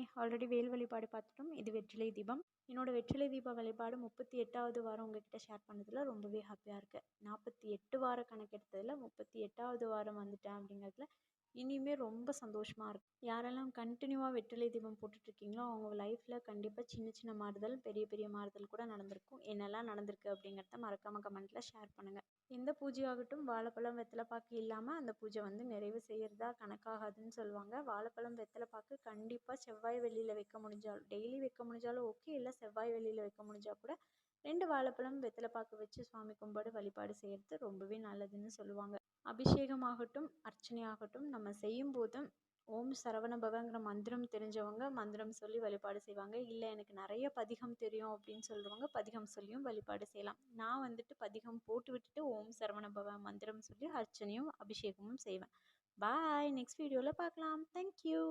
Hi, already வேல் வழிபாடு பார்த்துட்டோம். இது வெற்றிலை தீபம். என்னோட வெற்றிலை தீப வழிபாடு 38வது வாரம் உங்ககிட்ட ஷேர் பண்ணதில் ரொம்பவே ஹாப்பியாக இருக்கேன். 48 வார கணக்கெடுத்ததில் 38வது வாரம் வந்துட்டேன் அப்படிங்கிறதுல இனிமே ரொம்ப சந்தோஷமாக இருக்கும். யாரெல்லாம் கண்டினியூவாக வெற்றிலை தீபம் போட்டுட்ருக்கீங்களோ அவங்க லைஃப்பில் கண்டிப்பாக சின்ன சின்ன மாறுதல், பெரிய பெரிய மாறுதல் கூட நடந்திருக்கும். என்னெல்லாம் நடந்திருக்கு அப்படிங்கிறத மறக்காமல் கமெண்ட்டில் ஷேர் பண்ணுங்கள். எந்த பூஜையாகட்டும் வாழைப்பழம் வெத்தலை பாக்கு இல்லாமல் அந்த பூஜை வந்து நிறைவு செய்கிறதா கணக்காகாதுன்னு சொல்லுவாங்க. வாழைப்பழம் வெத்தலை பாக்கு கண்டிப்பாக செவ்வாய் வெள்ளியில் வைக்க முடிஞ்சாலும், டெய்லி வைக்க முடிஞ்சாலும் ஓகே, இல்லை செவ்வாய் வெள்ளியில் வைக்க முடிஞ்சால் கூட 2 வாழைப்பழம் வெத்தலை பாக்கு வச்சு சுவாமி கும்பிடு வழிபாடு செய்கிறது ரொம்பவே நல்லதுன்னு சொல்லுவாங்க. அபிஷேகமாகட்டும் அர்ச்சனையாகட்டும் நம்ம செய்யும்போதும் ஓம் சரவண பவங்கிற மந்திரம் தெரிஞ்சவங்க மந்திரம் சொல்லி வழிபாடு செய்வாங்க. இல்லை எனக்கு நிறைய பதிகம் தெரியும் அப்படின்னு சொல்கிறவங்க பதிகம் சொல்லியும் வழிபாடு செய்யலாம். நான் வந்துட்டு பதிகம் போட்டு விட்டுட்டு ஓம் சரவண பவ மந்திரம் சொல்லி அர்ச்சனையும் அபிஷேகமும் செய்வேன். பாய், நெக்ஸ்ட் வீடியோவில் பார்க்கலாம். தேங்க்யூ.